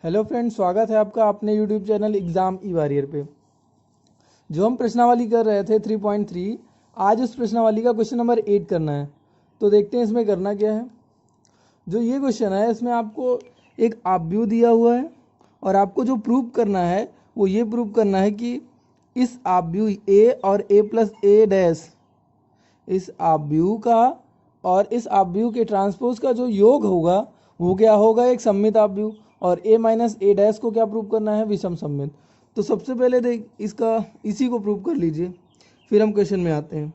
Hello friends, स्वागत है आपका अपने यूट्यूब चैनल एग्ज़ाम ई वॉरियर पे। जो हम प्रश्नावली कर रहे थे 3.3, आज उस प्रश्नावली का क्वेश्चन नंबर 8 करना है। तो देखते हैं इसमें करना क्या है। जो ये क्वेश्चन है इसमें आपको एक आव्यूह दिया हुआ है और आपको जो प्रूव करना है वो ये प्रूव करना है कि इस आव्यूह ए और ए प्लस ए डैश, इस आव्यूह का और इस आव्यूह के ट्रांसपोज का जो योग होगा वो क्या होगा, एक सममित आव्यूह। और a माइनस ए डैश को क्या प्रूव करना है, विषम सममित। तो सबसे पहले देख इसका इसी को प्रूव कर लीजिए, फिर हम क्वेश्चन में आते हैं।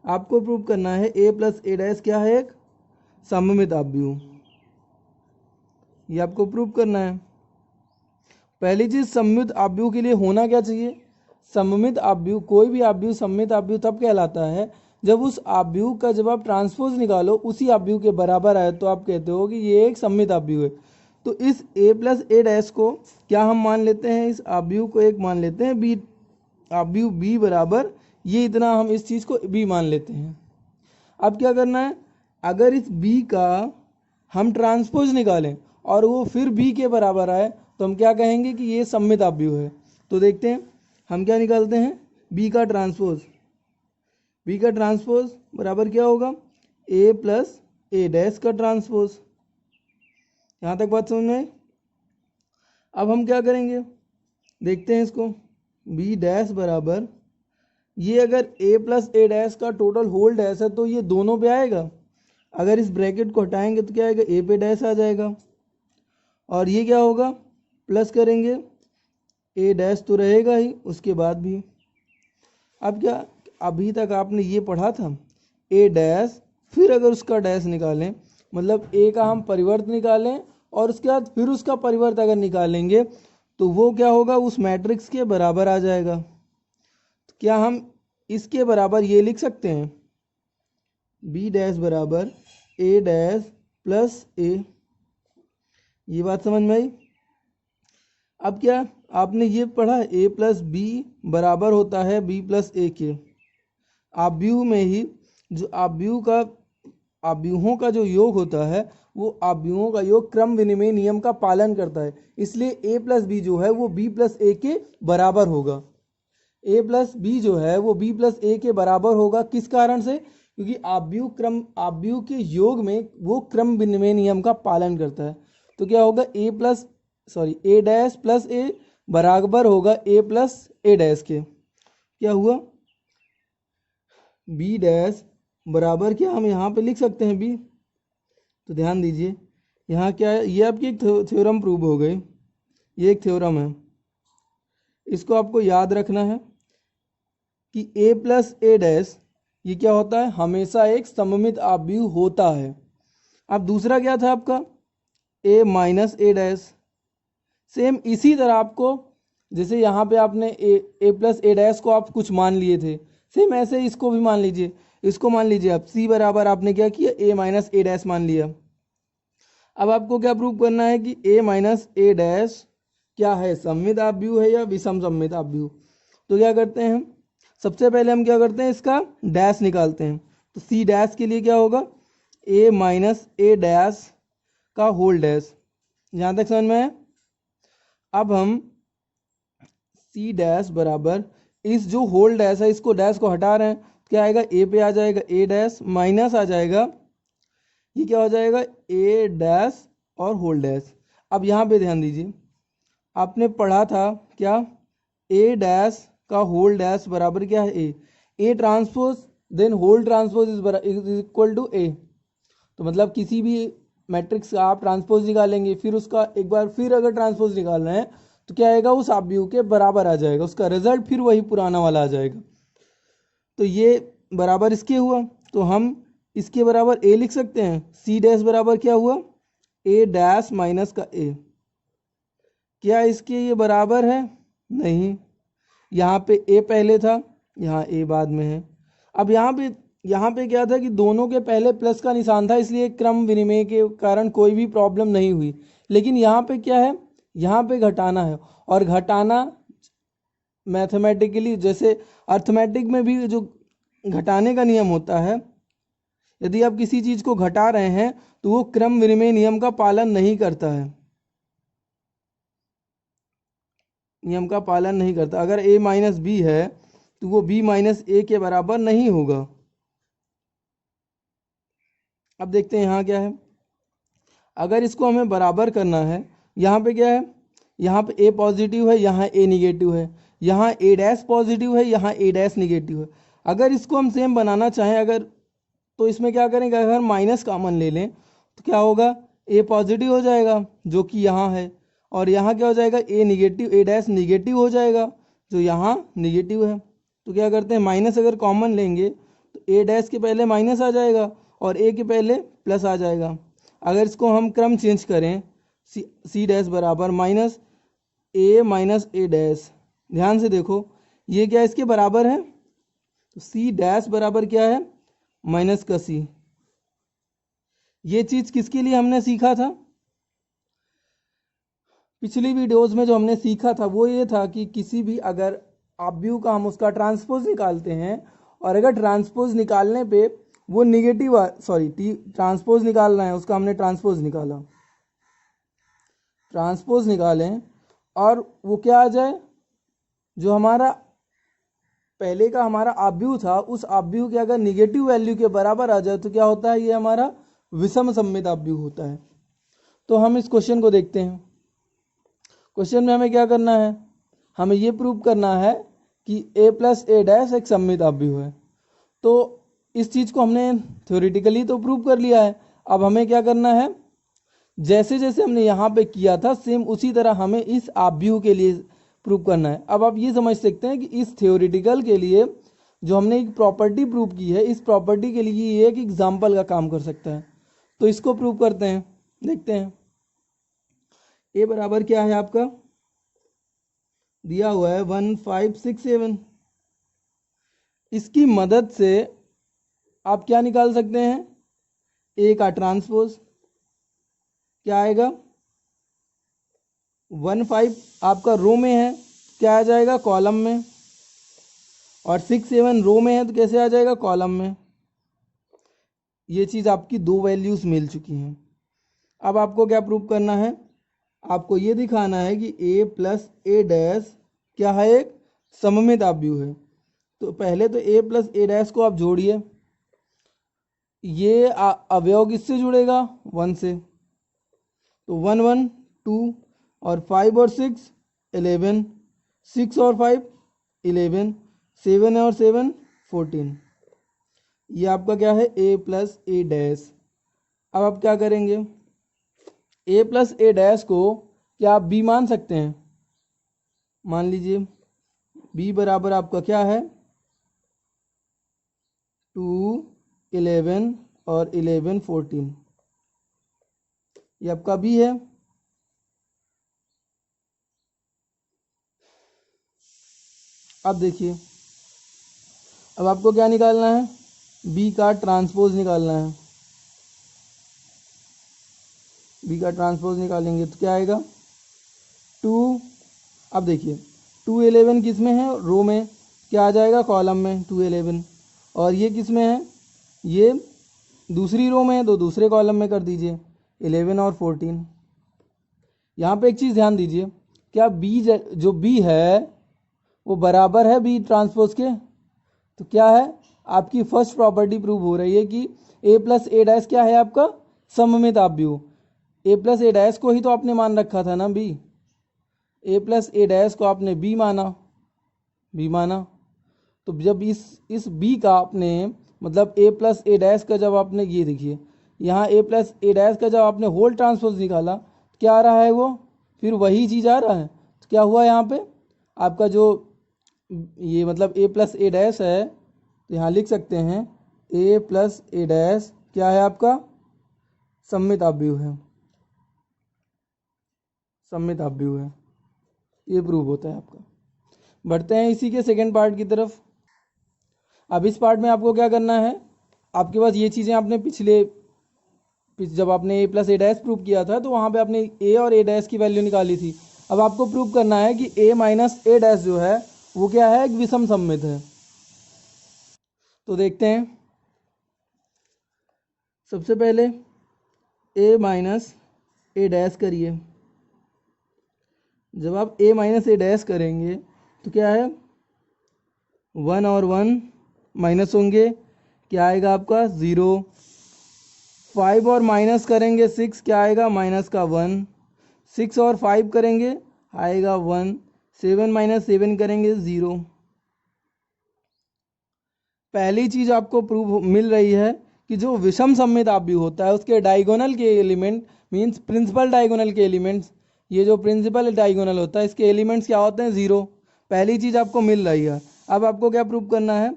आपको प्रूव करना है a प्लस ए डैश क्या है, एक सममित आव्यूह। ये आपको प्रूव करना है। पहली चीज, सममित आव्यूह के लिए होना क्या चाहिए। सममित आव्यूह, कोई भी आव्यूह सममित आव्यूह तब कहलाता है जब उस आव्यूह का जब आप ट्रांसपोज निकालो उसी आव्यूह के बराबर आए तो आप कहते हो कि ये एक सममित आव्यूह है। तो इस a प्लस ए डैश को क्या हम मान लेते हैं, इस आव्यूह को एक मान लेते हैं b, आव्यूह b बराबर ये इतना, हम इस चीज़ को b मान लेते हैं। अब क्या करना है, अगर इस b का हम ट्रांसपोज निकालें और वो फिर b के बराबर आए तो हम क्या कहेंगे कि ये सममित आव्यूह है। तो देखते हैं हम क्या निकालते हैं, b का ट्रांसपोज। b का ट्रांसपोज बराबर क्या होगा, a प्लस ए डैश का ट्रांसपोज। यहाँ तक बात समझ में आई। अब हम क्या करेंगे, देखते हैं इसको। b डैश बराबर ये अगर a प्लस ए डैश का टोटल होल डैश है तो ये दोनों पे आएगा। अगर इस ब्रैकेट को हटाएंगे तो क्या आएगा, a पे डैश आ जाएगा और ये क्या होगा, प्लस करेंगे a डैश तो रहेगा ही उसके बाद भी। अब क्या, अभी तक आपने ये पढ़ा था a डैश, फिर अगर उसका डैश निकालें मतलब a का हम परिवर्त निकालें और उसके बाद फिर उसका परिवर्त अगर निकालेंगे तो वो क्या होगा, उस मैट्रिक्स के बराबर आ जाएगा। तो क्या हम इसके बराबर ये लिख सकते हैं, b डैश बराबर a डैश प्लस a। ये बात समझ में आई। अब क्या आपने ये पढ़ा, a प्लस बी बराबर होता है b प्लस ए के। आव्यूह में ही जो आव्यूहों का जो योग होता है वो आव्यूहों का योग क्रम विनिमय नियम का पालन करता है। इसलिए a प्लस बी जो है वो b प्लस ए के बराबर होगा। a प्लस बी जो है वो b प्लस ए के बराबर होगा। किस कारण से, क्योंकि आव्यूह के योग में वो क्रम विनिमय नियम का पालन करता है। तो क्या होगा, a डैश प्लस ए बराबर होगा a प्लस ए डैश के। क्या हुआ, b डैश बराबर क्या हम यहाँ पे लिख सकते हैं b। तो ध्यान दीजिए यहाँ क्या है, ये आपकी एक थ्योरम प्रूव हो गई। ये एक थ्योरम है, इसको आपको याद रखना है कि a प्लस ए डैश ये क्या होता है, हमेशा एक सममित आव्यूह होता है। अब दूसरा क्या था आपका, a minus A dash. Same इसी तरह आपको, जैसे यहाँ पे आपने a प्लस ए डैश को आप कुछ मान लिए थे, सेम ऐसे इसको भी मान लीजिए। इसको मान लीजिए आप c बराबर आपने क्या किया, a माइनस ए डैश मान लिया। अब आपको क्या प्रूव करना है कि a माइनस ए डैश क्या है, सममित आव्यूह है या विषम सममित आव्यूह। तो क्या करते हैं हम, सबसे पहले हम क्या करते हैं, इसका डैश निकालते हैं। तो c डैश के लिए क्या होगा, a माइनस ए डैश का होल डैश। यहाँ तक समझ में है। अब हम c डैश बराबर इस जो होल डैश है इसको डैश को हटा रहे हैं, क्या आएगा, a पे आ जाएगा a डैश माइनस आ जाएगा, ये क्या हो जाएगा, a डैश और होल डैश। अब यहाँ पे ध्यान दीजिए, आपने पढ़ा था क्या, a डैश का होल डैश बराबर क्या है, a transpose then whole transpose is equal to a। तो मतलब किसी भी मैट्रिक्स का आप ट्रांसपोज निकालेंगे, फिर उसका एक बार फिर अगर ट्रांसपोज निकाल रहे हैं तो क्या आएगा, उस आव्यूह के बराबर आ जाएगा, उसका रिजल्ट फिर वही पुराना वाला आ जाएगा। तो ये बराबर इसके हुआ, तो हम इसके बराबर a लिख सकते हैं। c डैश बराबर क्या हुआ, a डैश माइनस का a। क्या इसके ये बराबर है, नहीं, यहाँ पे a पहले था, यहाँ a बाद में है। अब यहाँ पे क्या था कि दोनों के पहले प्लस का निशान था, इसलिए क्रम विनिमय के कारण कोई भी प्रॉब्लम नहीं हुई। लेकिन यहाँ पे क्या है, यहाँ पे घटाना है, और घटाना मैथमेटिकली, जैसे अर्थमेटिक में भी जो घटाने का नियम होता है, यदि आप किसी चीज़ को घटा रहे हैं तो वो क्रम विनिमय नियम का पालन नहीं करता है। नियम का पालन नहीं करता। अगर a माइनस बी है तो वो b माइनस ए के बराबर नहीं होगा। अब देखते हैं यहाँ क्या है। अगर इसको हमें बराबर करना है, यहाँ पे क्या है, यहाँ पे a पॉजिटिव है, यहाँ a निगेटिव है, यहाँ a डैश पॉजिटिव है, यहाँ a डैश निगेटिव है। अगर इसको हम सेम बनाना चाहें अगर, तो इसमें क्या करेंगे, अगर माइनस कॉमन ले लें तो क्या होगा, a पॉजिटिव हो जाएगा जो कि यहाँ है, और यहाँ क्या हो जाएगा, a negative, a dash negative हो जाएगा जो यहाँ निगेटिव है। तो क्या करते हैं, माइनस अगर कॉमन लेंगे तो a डैश के पहले माइनस आ जाएगा और a के पहले प्लस आ जाएगा। अगर इसको हम क्रम चेंज करें, सी डैश बराबर माइनस ए डैश, ध्यान से देखो ये क्या इसके बराबर है, तो सी डैश बराबर क्या है, माइनस का सी। ये चीज किसके लिए हमने सीखा था, पिछली वीडियोस में जो हमने सीखा था वो ये था कि किसी भी अगर ऑब्यू का हम उसका ट्रांसपोज निकालते हैं, और अगर ट्रांसपोज निकालने पे वो निगेटिव, सॉरी ट्रांसपोज निकालना है, उसका हमने ट्रांसपोज निकाला, ट्रांसपोज निकालें और वो क्या आ जाए, जो हमारा पहले का हमारा ऑब्यू था उस ऑब्यू के अगर निगेटिव वैल्यू के बराबर आ जाए तो क्या होता है, ये हमारा विषम सममित ऑब्यू होता है। तो हम इस क्वेश्चन को देखते हैं। क्वेश्चन में हमें क्या करना है, हमें ये प्रूव करना है कि a प्लस ए डैश एक सममित ऑब्यू है। तो इस चीज़ को हमने थ्योरेटिकली तो प्रूव कर लिया है। अब हमें क्या करना है, जैसे जैसे हमने यहाँ पे किया था सेम उसी तरह हमें इस ऑब्यू के लिए प्रूव करना है। अब आप ये समझ सकते हैं कि इस थ्योरेटिकल के लिए जो हमने एक प्रॉपर्टी प्रूव की है, इस प्रॉपर्टी के लिए ये एक एग्जाम्पल का काम कर सकता है। तो इसको प्रूव करते हैं, देखते हैं। ए बराबर क्या है आपका, दिया हुआ है 1567। इसकी मदद से आप क्या निकाल सकते हैं, ए का ट्रांसपोज क्या आएगा, 15 आपका रो में है, क्या आ जाएगा कॉलम में, और 67 रो में है तो कैसे आ जाएगा कॉलम में। ये चीज़ आपकी दो वैल्यूज मिल चुकी हैं। अब आपको क्या प्रूव करना है, आपको ये दिखाना है कि a प्लस ए डैश क्या है, एक सममित ऑब्यू है। तो पहले तो a प्लस ए डैश को आप जोड़िए, ये अवयव किससे जुड़ेगा, 1 से, तो 1 1 2 और 5 और 6 11, 6 और 5 11, 7 और 7 14। ये आपका क्या है, a प्लस ए डैश। अब आप क्या करेंगे, a प्लस ए डैश को क्या आप b मान सकते हैं, मान लीजिए b बराबर आपका क्या है, 2 11 और 11 14, ये आपका b है। अब देखिए, अब आपको क्या निकालना है, b का ट्रांसपोज निकालना है। b का ट्रांसपोज निकालेंगे तो क्या आएगा, 2, अब देखिए 2 11 किस में है, रो में, क्या आ जाएगा कॉलम में 2 11, और ये किस में है, ये दूसरी रो में है तो दूसरे कॉलम में कर दीजिए 11 और 14। यहाँ पे एक चीज़ ध्यान दीजिए, क्या b जो b है वो बराबर है b ट्रांसपोज के, तो क्या है, आपकी फर्स्ट प्रॉपर्टी प्रूव हो रही है कि a प्लस ए डैश क्या है आपका सममित ऑब्यू। a प्लस ए डैश को ही तो आपने मान रखा था ना b, a plus A dash को आपने b माना, तो जब इस b का आपने मतलब a प्लस ए डैश का जब आपने, ये देखिए यहाँ a प्लस ए डैश का जब आपने होल ट्रांसपोज निकाला क्या आ रहा है, वो फिर वही चीज़ आ रहा है। तो क्या हुआ यहाँ पे आपका जो ये मतलब a प्लस ए डैश है, तो यहाँ लिख सकते हैं a प्लस ए डैश क्या है आपका सममित ऑब्यू है, सममित ऑब्यू है, ये प्रूव होता है आपका। बढ़ते हैं इसी के सेकेंड पार्ट की तरफ। अब इस पार्ट में आपको क्या करना है, आपके पास ये चीज़ें आपने जब आपने a plus A dash prove किया था तो वहाँ पे आपने a और a डैश की वैल्यू निकाली थी। अब आपको प्रूव करना है कि a माइनस ए डैश जो है वो क्या है, एक विषम सममित है। तो देखते हैं, सबसे पहले a माइनस ए डैश करिए, जब आप a माइनस ए डैश करेंगे तो क्या है, 1 और 1 माइनस होंगे, क्या आएगा आपका 0। 5 और माइनस करेंगे 6, क्या आएगा माइनस का 1। 6 और 5 करेंगे आएगा 1। 7 माइनस 7 करेंगे 0। पहली चीज आपको प्रूव मिल रही है कि जो विषम सममितापी होता है उसके डायगोनल के एलिमेंट मींस प्रिंसिपल डायगोनल के एलिमेंट्स, ये जो प्रिंसिपल डायगोनल होता है इसके एलिमेंट्स क्या होते हैं, 0। पहली चीज आपको मिल रही है। अब आपको क्या प्रूव करना है,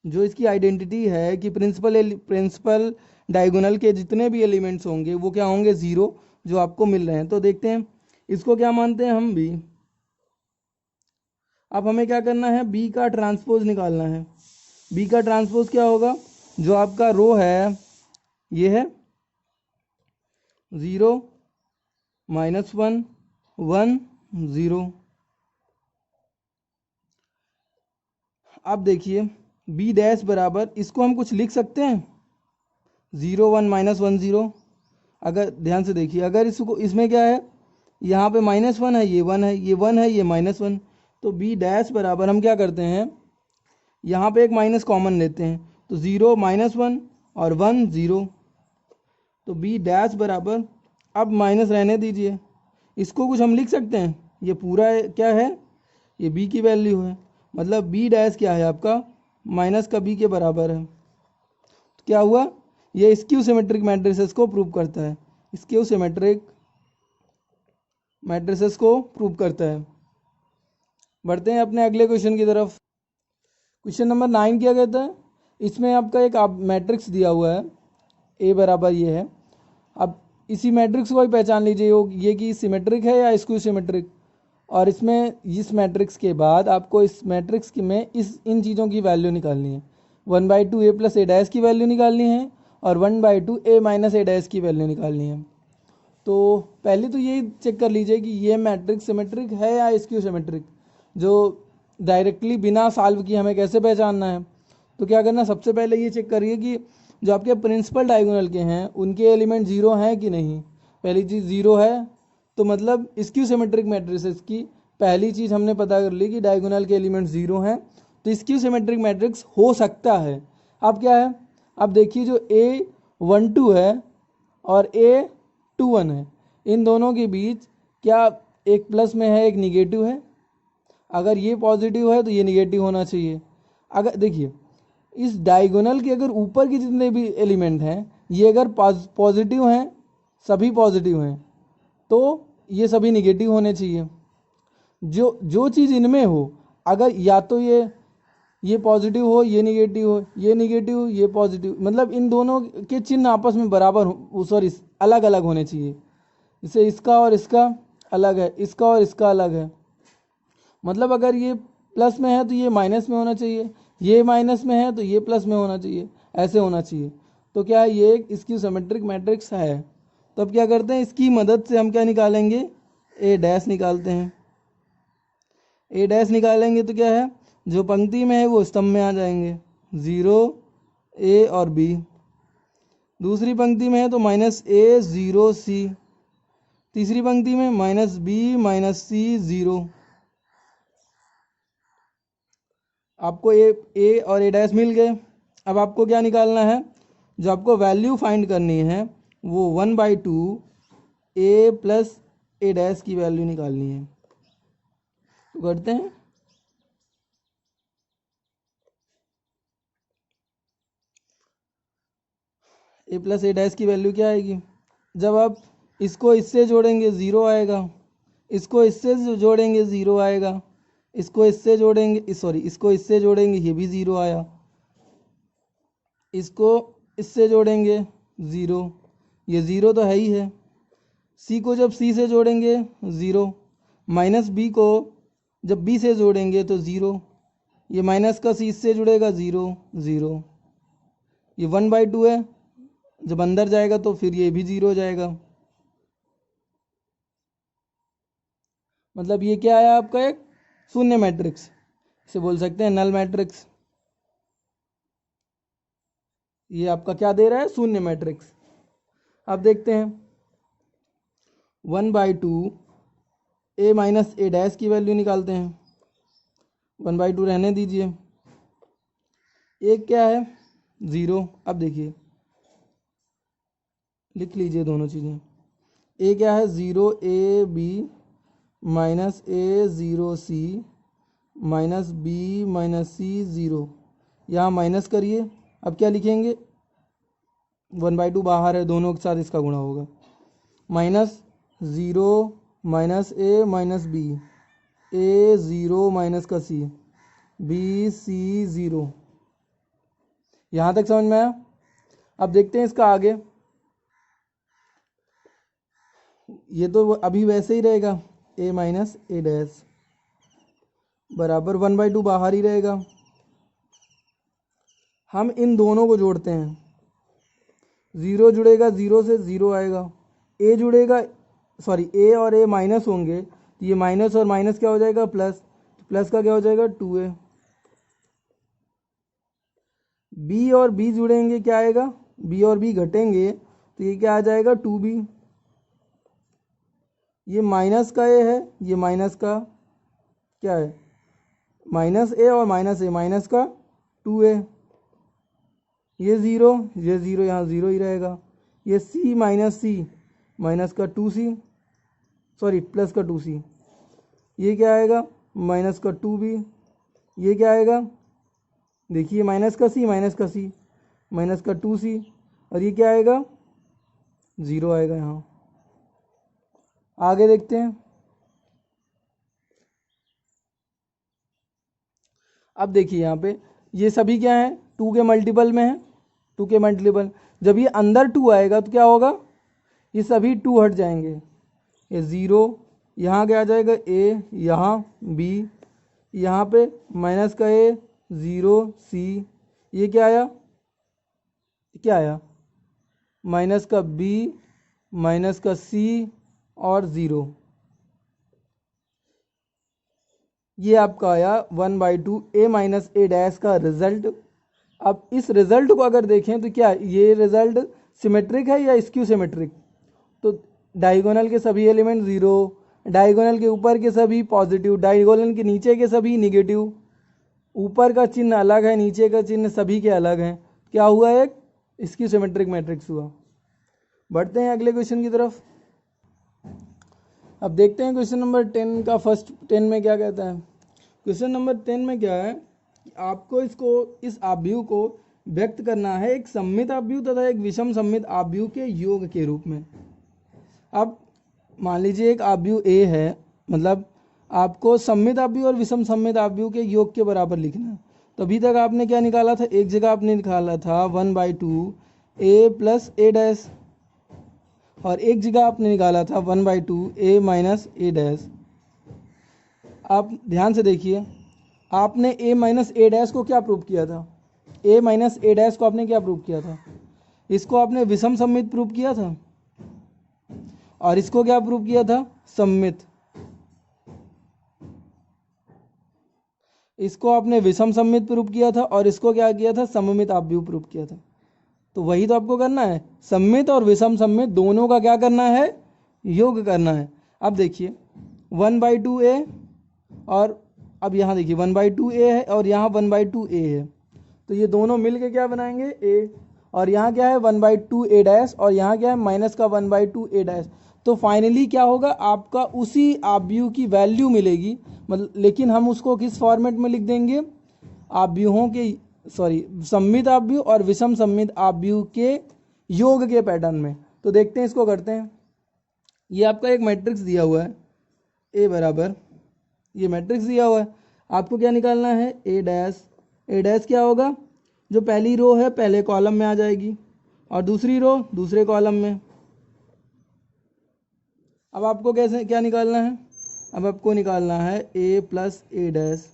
जो इसकी आइडेंटिटी है कि प्रिंसिपल डायगोनल के जितने भी एलिमेंट्स होंगे वो क्या होंगे, 0, जो आपको मिल रहे हैं। तो देखते हैं इसको क्या मानते हैं हम, बी। अब हमें क्या करना है, बी का ट्रांसपोज निकालना है। बी का ट्रांसपोज क्या होगा, जो आपका रो है ये है 0 -1 1 0। अब देखिए बी डैश बराबर, इसको हम कुछ लिख सकते हैं, 0 1 -1 0। अगर ध्यान से देखिए, अगर इसको इसमें क्या है, यहाँ पे -1 है, ये 1 है, ये 1 है, ये -1, तो बी डैश बराबर हम क्या करते हैं, यहाँ पे एक माइनस कॉमन लेते हैं, तो 0 -1 और 1 0। तो बी डैश बराबर, अब माइनस रहने दीजिए, इसको कुछ हम लिख सकते हैं, ये पूरा क्या है, ये बी की वैल्यू है, मतलब बी डैश क्या है आपका माइनस का बी के बराबर है। तो क्या हुआ, ये स्क्यू सिमेट्रिक मैट्रिसेस को प्रूव करता है, स्क्यू सिमेट्रिक मैट्रिसेस को प्रूव करता है। बढ़ते हैं अपने अगले क्वेश्चन की तरफ। क्वेश्चन नंबर 9 क्या कहता है, इसमें आपका एक मैट्रिक्स दिया हुआ है, ए बराबर ये है। अब इसी मैट्रिक्स को ही पहचान लीजिए ये कि सिमेट्रिक है या स्क्यू सिमेट्रिक, और इसमें इस मैट्रिक्स के बाद आपको इस मैट्रिक्स में इन चीज़ों की वैल्यू निकालनी है। 1/2 a प्लस ए डैश की वैल्यू निकालनी है और 1/2 a माइनस ए डैश की वैल्यू निकालनी है। तो पहले तो ये चेक कर लीजिए कि ये मैट्रिक्स सिमेट्रिक है या स्क्यू सिमेट्रिक, जो डायरेक्टली बिना सॉल्व किए हमें कैसे पहचानना है। तो क्या करना, सबसे पहले ये चेक करिए कि जो आपके प्रिंसिपल डायगोनल के हैं उनके एलिमेंट 0 हैं कि नहीं। पहली चीज़ 0 है, तो मतलब स्क्यू सिमेट्रिक मैट्रिसेस की पहली चीज़ हमने पता कर ली कि डायगोनल के एलिमेंट 0 हैं, तो स्क्यू सिमेट्रिक मैट्रिक्स हो सकता है। अब क्या है, अब देखिए जो A12 है और A21 है, इन दोनों के बीच क्या एक प्लस में है एक निगेटिव है, अगर ये पॉजिटिव है तो ये निगेटिव होना चाहिए। अगर देखिए इस डायगोनल के अगर ऊपर के जितने भी एलिमेंट हैं ये अगर पॉजिटिव हैं, सभी पॉजिटिव हैं, तो ये सभी निगेटिव होने चाहिए। जो चीज़ इनमें हो, अगर या तो ये पॉजिटिव हो, ये निगेटिव हो, ये निगेटिव ये पॉजिटिव, मतलब इन दोनों के चिन्ह आपस में बराबर हो, सॉरी अलग अलग होने चाहिए। जैसे इसका और इसका अलग है, इसका और इसका अलग है, मतलब अगर ये प्लस में है तो ये माइनस में होना चाहिए, ये माइनस में है तो ये प्लस में होना चाहिए, ऐसे होना चाहिए। तो क्या है, ये एक स्क्यू सिमेट्रिक मैट्रिक्स है। तो अब क्या करते हैं, इसकी मदद से हम क्या निकालेंगे, ए डैश निकालते हैं। ए डैश निकालेंगे तो क्या है, जो पंक्ति में है वो स्तंभ में आ जाएंगे, 0 ए और बी। दूसरी पंक्ति में है तो -a 0 c, तीसरी पंक्ति में -b -c 0। आपको ए और ए डैश मिल गए। अब आपको क्या निकालना है, जो आपको वैल्यू फाइंड करनी है वो 1/2 a प्लस ए डैश की वैल्यू निकालनी है। तो करते हैं, ए प्लस ए डैश की वैल्यू क्या आएगी, जब आप इसको इससे जोड़ेंगे 0 आएगा, इसको इससे जोड़ेंगे 0 आएगा, इसको इससे जोड़ेंगे, सॉरी इसको इससे जोड़ेंगे ये भी 0 आया, इसको इससे जोड़ेंगे 0, ये 0 तो है ही है। सी को जब सी से जोड़ेंगे 0, माइनस बी को जब बी से जोड़ेंगे तो 0, ये माइनस का सी इससे जुड़ेगा 0 0, ये 1/2 है, जब अंदर जाएगा तो फिर ये भी 0 हो जाएगा। मतलब ये क्या है आपका एक शून्य मैट्रिक्स, इसे बोल सकते हैं नल मैट्रिक्स। ये आपका क्या दे रहा है, शून्य मैट्रिक्स। अब देखते हैं 1/2 ए माइनस ए डैश की वैल्यू निकालते हैं। 1/2 रहने दीजिए। एक क्या है 0। अब देखिए लिख लीजिए दोनों चीज़ें। ए क्या है 0 A B minus A 0 C minus B minus C 0। यहाँ माइनस करिए। अब क्या लिखेंगे 1/2 बाहर है, दोनों के साथ इसका गुणा होगा। माइनस 0 माइनस ए माइनस बी, ए 0 माइनस का सी, बी सी 0। यहाँ तक समझ में आया। अब देखते हैं इसका आगे। ये तो अभी वैसे ही रहेगा, ए माइनस ए डैश बराबर 1/2 बाहर ही रहेगा। हम इन दोनों को जोड़ते हैं। 0 जुड़ेगा 0 से 0 आएगा। ए जुड़ेगा, सॉरी ए और ए माइनस होंगे तो ये माइनस और माइनस क्या हो जाएगा प्लस, प्लस का क्या हो जाएगा 2a। बी और बी जुड़ेंगे क्या आएगा, बी और बी घटेंगे तो ये क्या आ जाएगा 2b। ये माइनस का ए है, ये माइनस का क्या है माइनस ए और माइनस ए, माइनस का 2a। ये 0, ये 0 यहाँ 0 ही रहेगा। ये c माइनस सी माइनस का 2c, सॉरी प्लस का 2c। ये क्या आएगा माइनस का 2b। ये क्या आएगा देखिए माइनस का c माइनस का c माइनस का 2c, और ये क्या आएगा 0 आएगा यहाँ। आगे देखते हैं। अब देखिए यहाँ पे ये सभी क्या है 2 के मल्टीपल में है, 2 के मल्टीपल। जब ये अंदर 2 आएगा तो क्या होगा, ये सभी 2 हट जाएंगे। ये 0 यहाँ क्या आ जाएगा a, यहाँ b, यहाँ पे माइनस का a 0 c, ये क्या आया, क्या आया माइनस का b माइनस का c और 0। ये आपका आया 1/2 ए माइनस ए डैश का रिजल्ट। अब इस रिजल्ट को अगर देखें तो क्या ये रिजल्ट सिमेट्रिक है या स्क्यू सिमेट्रिक, तो डायगोनल के सभी एलिमेंट 0, डायगोनल के ऊपर के सभी पॉजिटिव, डायगोनल के नीचे के सभी निगेटिव, ऊपर का चिन्ह अलग है नीचे का चिन्ह सभी के अलग हैं। क्या हुआ, एक स्क्यू सिमेट्रिक मैट्रिक्स हुआ। बढ़ते हैं अगले क्वेश्चन की तरफ। अब देखते हैं क्वेश्चन नंबर 10 का फर्स्ट 10 में क्या कहता है। क्वेश्चन नंबर 10 में क्या है कि आपको इस आव्यूह को व्यक्त करना है एक सममित आव्यूह तथा एक विषम सममित आव्यूह के योग के रूप में। अब मान लीजिए एक आव्यूह ए है, मतलब आपको सममित आव्यूह और विषम सममित आव्यूह के योग के बराबर लिखना है। तो अभी तक आपने क्या निकाला था, एक जगह आपने निकाला था 1/2 ए प्लस ए डैश, और एक जगह आपने निकाला था 1/2 ए माइनस ए डैश। आप ध्यान से देखिए, आपने ए माइनस ए डैश को क्या प्रूव किया था, ए माइनस ए डैश को आपने क्या प्रूव किया था, इसको आपने विषम सममित प्रूव किया था, और इसको क्या प्रूव किया था सममित। इसको आपने विषम सममित प्रूव किया था और इसको क्या किया था सममित आव्यूह प्रूव किया था। तो वही तो आपको करना है, सममित और विषम सममित दोनों का क्या करना है, योग करना है। अब देखिए 1/2 ए, और अब यहाँ देखिए 1/2 ए है और यहाँ 1/2 ए है, तो ये दोनों मिलके क्या बनाएंगे ए, और यहाँ क्या है 1/2 ए डैश, और यहाँ क्या है माइनस का 1/2 ए डैश। तो फाइनली क्या होगा, आपका उसी आव्यूह की वैल्यू मिलेगी, मतलब लेकिन हम उसको किस फॉर्मेट में लिख देंगे, आव्यूहों के सममित आव्यूह और विषम सममित आव्यूह के योग के पैटर्न में। तो देखते हैं, इसको करते हैं। ये आपका एक मैट्रिक्स दिया हुआ है ए बराबर, ये मैट्रिक्स दिया हुआ है, आपको क्या निकालना है ए डैश। ए डैश क्या होगा, जो पहली रो है पहले कॉलम में आ जाएगी और दूसरी रो दूसरे कॉलम में। अब आपको कैसे क्या निकालना है, अब आपको निकालना है ए प्लस ए डैश।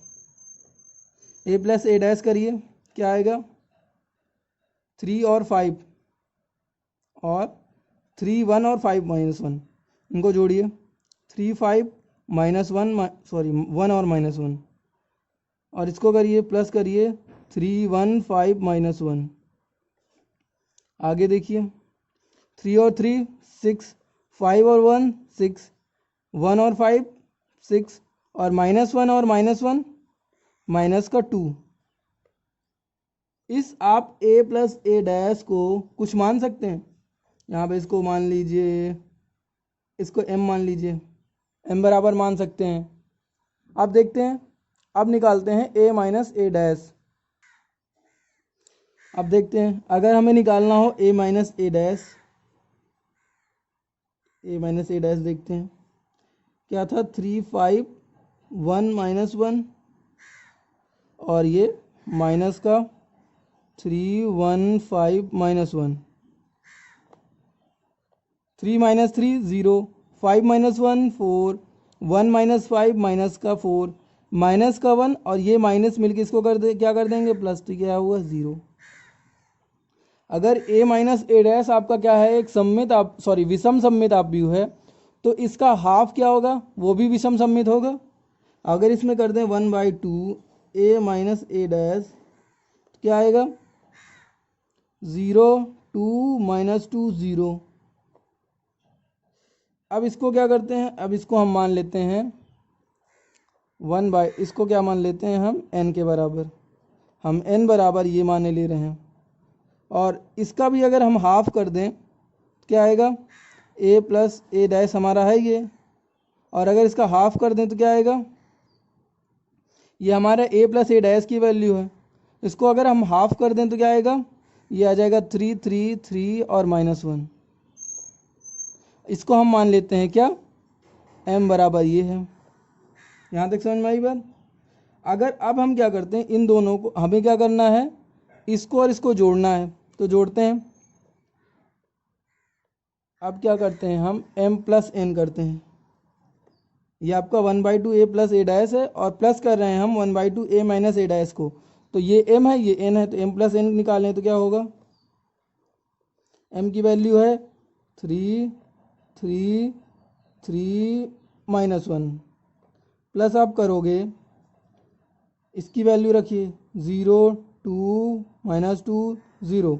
ए प्लस ए डैश करिए, क्या आएगा 3 और 5, और 3 1 और 5 -1, इनको जोड़िए 3 5 -1 सॉरी 1 और -1, और इसको करिए प्लस करिए 3 1 5 -1। आगे देखिए 3 और 3 6, 5 और 1 6, 1 और 5 6 और -1 और -1 माइनस का 2। इस आप a प्लस ए डैश को कुछ मान सकते हैं। यहाँ पे इसको मान लीजिए, इसको m मान लीजिए, m बराबर मान सकते हैं। अब देखते हैं, अब निकालते हैं a माइनस ए डैश। अब देखते हैं, अगर हमें निकालना हो a माइनस ए डैश, देखते हैं क्या था, 3 5 1 -1 और ये माइनस का 3 1 5 -1, 3 - 3 0, 5 - 1 4, 1 - 5 माइनस का 4, माइनस का 1 और ये माइनस मिलके इसको कर दे, क्या कर देंगे, प्लस, तो क्या हुआ 0। अगर a माइनस ए डैश आपका क्या है, एक सममित आप विषम सममित आपव्यूह है, तो इसका हाफ क्या होगा, वो भी विषम सममित होगा। अगर इसमें कर दें 1/2 a माइनस ए डैश, क्या आएगा 0 2 -2 0। अब इसको क्या करते हैं, अब इसको हम मान लेते हैं इसको क्या मान लेते हैं हम, n के बराबर। हम n बराबर ये माने ले रहे हैं, और इसका भी अगर हम हाफ कर दें क्या आएगा, a प्लस ए डैश हमारा है ये, और अगर इसका हाफ कर दें तो क्या आएगा, ये हमारा a प्लस ए डैश की वैल्यू है। इसको अगर हम हाफ कर दें तो क्या आएगा, ये आ जाएगा 3 3 3 और -1। इसको हम मान लेते हैं क्या, m बराबर ये है। यहाँ तक समझ में आई बात। अगर अब हम क्या करते हैं, इन दोनों को हमें क्या करना है, इसको और इसको जोड़ना है, तो जोड़ते हैं। अब क्या करते हैं हम, m प्लस n करते हैं। ये आपका 1/2 a प्लस ए डैश है, और प्लस कर रहे हैं हम 1/2 a माइनस ए डैश को, तो ये m है, ये n है, तो m प्लस n निकालें तो क्या होगा, m की वैल्यू है 3 3 3 -1, प्लस आप करोगे, इसकी वैल्यू रखिए 0 2 -2 0,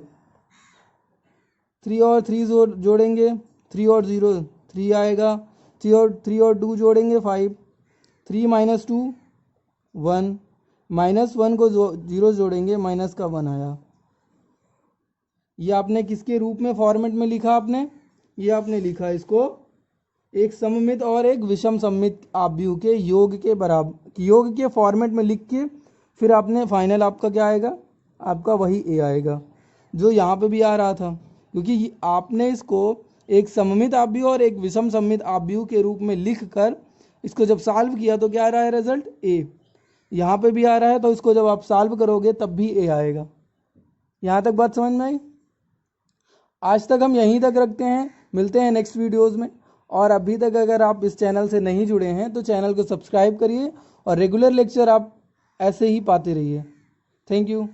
3 और 3 जोड़ेंगे, 3 और 0 3 आएगा, 3 और 2 जोड़ेंगे 5, 3 - 2 1, -1 को 0 जोड़ेंगे, माइनस का 1 आया। ये आपने किसके रूप में फॉर्मेट में लिखा, आपने ये आपने लिखा इसको एक सममित और एक विषम सममित आपव्यूह के योग के बराबर, योग के फॉर्मेट में लिख के फिर आपने फाइनल आपका क्या आएगा, आपका वही a आएगा जो यहाँ पे भी आ रहा था, क्योंकि आपने इसको एक सममित आपव्यूह और एक विषम सममित आपव्यूह के रूप में लिख कर इसको जब सॉल्व किया तो क्या आ रहा है रिजल्ट, a। यहाँ पे भी आ रहा है, तो इसको जब आप सॉल्व करोगे तब भी a आएगा। यहाँ तक बात समझ में आई। आज तक हम यहीं तक रखते हैं, मिलते हैं नेक्स्ट वीडियोज़ में। और अभी तक अगर आप इस चैनल से नहीं जुड़े हैं तो चैनल को सब्सक्राइब करिए और रेगुलर लेक्चर आप ऐसे ही पाते रहिए। Thank you.